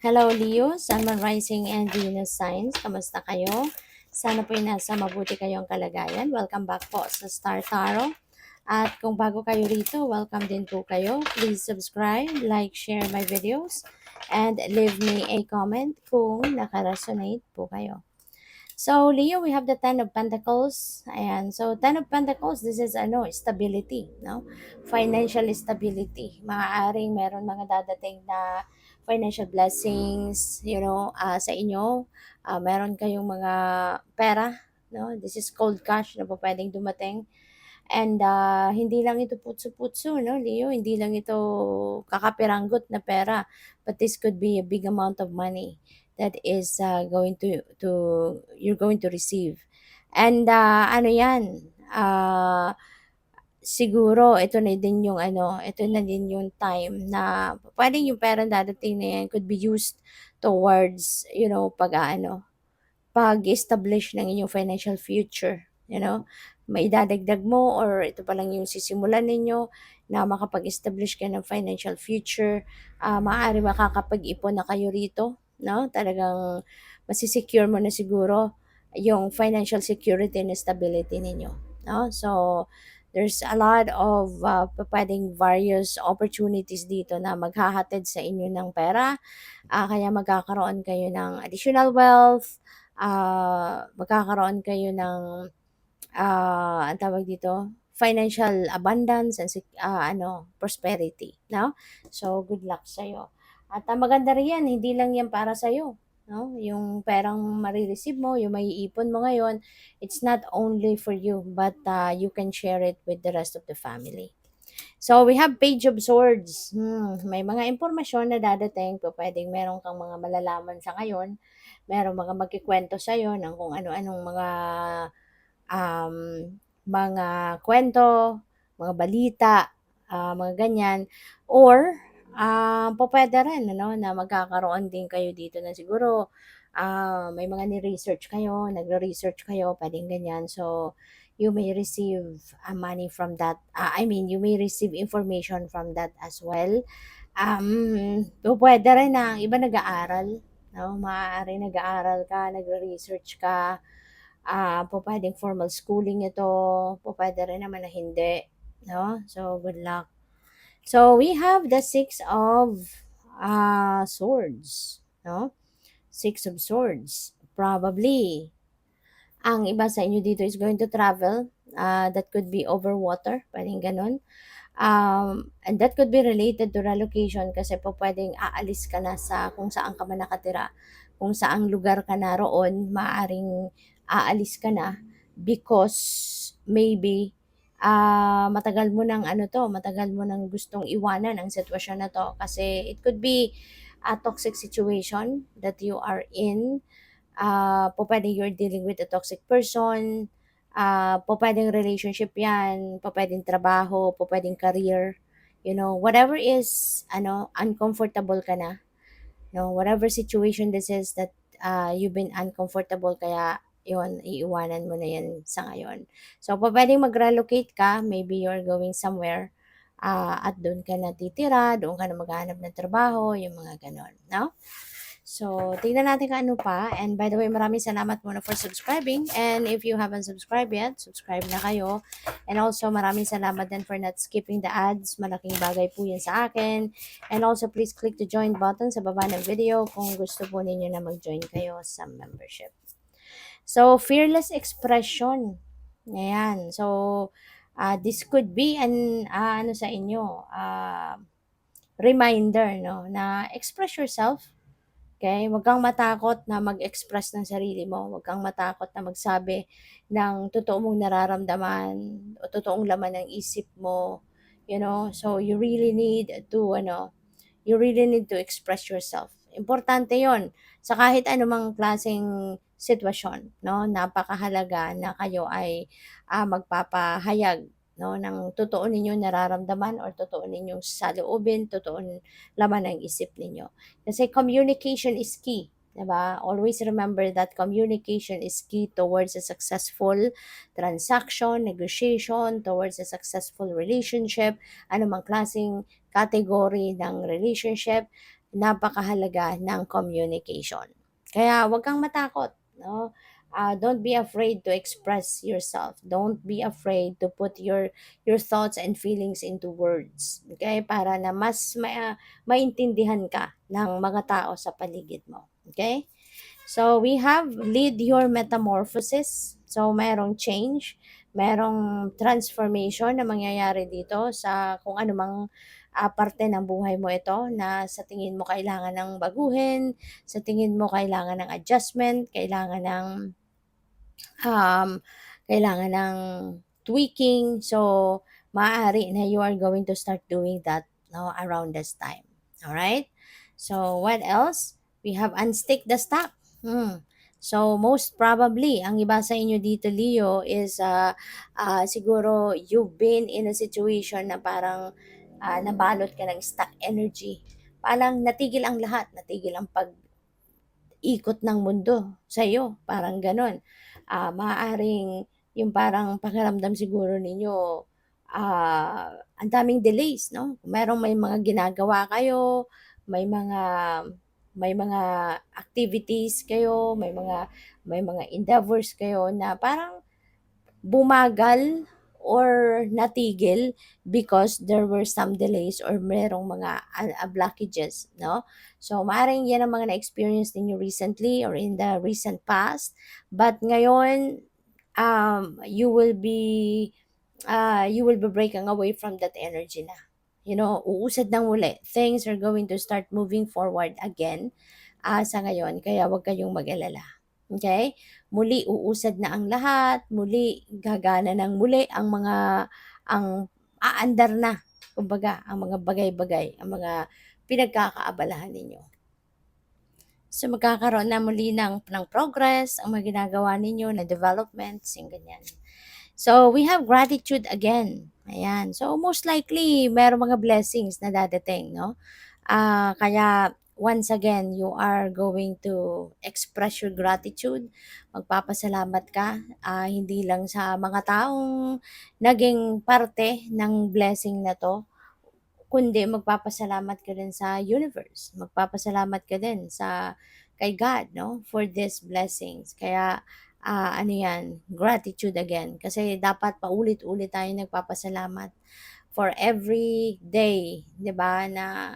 Hello Leo, Sun, Moon, Rising and Venus signs. Kamusta kayo? Sana po nasa mabuti kayong kalagayan. Welcome back po sa Star Tarot. At kung bago kayo rito, welcome din po kayo. Please subscribe, like, share my videos, and leave me a comment kung nakaresonate po kayo. So Leo, we have the Ten of Pentacles. Ayan. So Ten of Pentacles, this is stability, no? Financial stability. Maaaring meron mga dadating na financial blessings, sa inyo. Meron kayong mga pera, no? This is cold cash na po pwedeng dumating. And hindi lang ito putso-putso, no, Leo? Hindi lang ito kakapiranggot na pera. But this could be a big amount of money that is going to you're going to receive. And ano yan, siguro ito na din yung time na pwedeng yung pera dadating na yan could be used towards, pag-establish ng inyong financial future, maidadagdag mo or ito pa lang yung sisimulan ninyo na makapag-establish ka ng financial future, maaari makakapag-ipon na kayo rito, no? Talagang masisecure mo na siguro yung financial security and stability ninyo, no? So, there's a lot of pwedeng various opportunities dito na maghahatid sa inyo ng pera, kaya magkakaroon kayo ng additional wealth, magkakaroon kayo ng, ang tawag dito, financial abundance and prosperity, no? So, good luck sa'yo. At maganda rin yan, hindi lang yan para sa'yo, no? Yung perang marireceive mo, yung maiipon mo ngayon, it's not only for you, but you can share it with the rest of the family. So, we have Page of Swords. May mga impormasyon na dadating. Pwedeng meron kang mga malalaman sa ngayon. Meron magkikwento sa'yo ng kung ano-anong um, mga kwento, mga balita, mga ganyan. Or, pwede rin, na magkakaroon din kayo dito na siguro, may mga ni-research kayo, nagre-research kayo, pwedeng ganyan. So, you may receive money from that. You may receive information from that as well. Pwede rin na iba nag-aaral, no? Maaari nag-aaral ka, nagre-research ka, pwedeng formal schooling ito, pwede rin naman na hindi, no? So, good luck. So, we have the Six of Swords, no? Six of Swords. Probably, ang iba sa inyo dito is going to travel. That could be over water, pwedeng ganun. And that could be related to relocation kasi pwedeng aalis ka na sa kung saan ka man nakatira. Kung saang lugar ka na roon, maaaring aalis ka na because maybe matagal mo nang gustong iwanan ang sitwasyon na to kasi it could be a toxic situation that you are in. Pwedeng you're dealing with a toxic person, pwedeng relationship yan, pwedeng trabaho, pwedeng career, whatever is, uncomfortable ka na, whatever situation this is that you've been uncomfortable, kaya yun, iiwanan mo na yan sa ngayon. So, pwedeng mag-relocate ka, maybe you're going somewhere, at doon ka na titira, doon ka na maghahanap ng trabaho, yung mga ganon, no? So, tingnan natin kung ano pa. And by the way, maraming salamat muna for subscribing. And if you haven't subscribed yet, subscribe na kayo. And also, maraming salamat din for not skipping the ads. Malaking bagay po yan sa akin. And also, please click the join button sa baba ng video kung gusto po ninyo na mag-join kayo sa membership. So, fearless expression. Ayan. So, this could be an, sa inyo, reminder, no, na express yourself. Okay? Huwag kang matakot na mag-express ng sarili mo. Huwag kang matakot na magsabi ng totoo mong nararamdaman o totoong laman ng isip mo. So you really need to express yourself. Importante 'yon sa kahit anumang klaseng sitwasyon, no? Napakahalaga na kayo ay magpapahayag, no, ng totoo ninyong nararamdaman or totoo ninyong saloobin, totoong laman ng isip ninyo. Kasi communication is key, 'di ba? Always remember that communication is key towards a successful transaction, negotiation, towards a successful relationship, anumang klaseng category ng relationship. napakahalaga ng communication. Kaya wag kang matakot, no? Don't be afraid to express yourself. Don't be afraid to put your thoughts and feelings into words. Okay? Para na mas maintindihan ka ng mga tao sa paligid mo. Okay? So, we have lead your metamorphosis. So, merong change, merong transformation na mangyayari dito sa kung ano mang parte ng buhay mo ito na sa tingin mo kailangan ng baguhin, sa tingin mo kailangan ng adjustment, um, kailangan ng tweaking. So, maaari na you are going to start doing that no, around this time. All right? So, what else? We have unstick the stock. So, most probably, ang iba sa inyo dito, Leo, is siguro you've been in a situation na parang nabalot ka ng stuck energy. Parang natigil ang lahat, natigil ang ikot ng mundo sa'yo, parang gano'n. Maaaring yung parang pakiramdam siguro ninyo, ang daming delays, no? Merong may mga ginagawa kayo, may mga may mga activities kayo, may mga endeavors kayo na parang bumagal or natigil because there were some delays or merong mga blockages, no? So, maaaring yan ang mga na-experience ninyo recently or in the recent past. But ngayon, you will be breaking away from that energy na. You know, uusad ng muli. Things are going to start moving forward again sa ngayon. Kaya huwag kayong mag-alala. Okay? Muli uusad na ang lahat, muli gagana ng muli ang aandar na. Kumbaga, ang mga bagay-bagay, ang mga pinagkakaabalahan ninyo. So, magkakaroon na muli ng progress, ang mga ginagawa ninyo, na developments, yung ganyan. So, we have gratitude again. Ayan. So, most likely, meron mga blessings na dadating, no? Kaya, once again, you are going to express your gratitude. Magpapasalamat ka, hindi lang sa mga taong naging parte ng blessing na to, kundi magpapasalamat ka din sa universe. Magpapasalamat ka din sa kay God, no, for these blessings. Kaya ano yan, gratitude again. Kasi dapat paulit-ulit tayo nagpapasalamat for every day, 'di ba? Na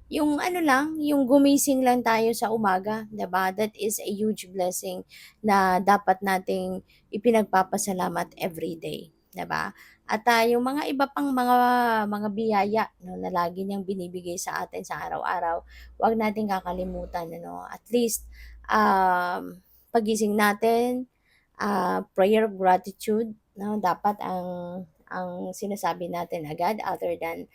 yung ano lang, yung gumising lang tayo sa umaga, 'di ba? That is a huge blessing na dapat nating ipinagpapasalamat every day, 'di ba? At yung mga iba pang mga biyaya no, na lagi niyang binibigay sa atin sa araw-araw, 'wag nating kakalimutan ano. At least pagising natin, prayer of gratitude, no? Dapat ang sinasabi natin agad other than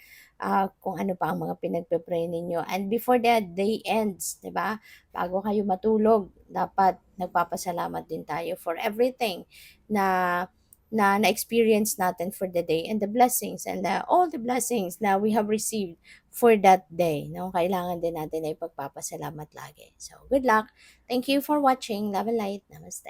kung ano pa ang mga pinagpe-pray ninyo. And before that day ends, 'di ba? Bago kayo matulog, dapat nagpapasalamat din tayo for everything na na-experience natin for the day and the blessings and all the blessings na we have received for that day. No? Kailangan din natin ay pagpapasalamat lagi. So, good luck. Thank you for watching. Love and light. Namaste.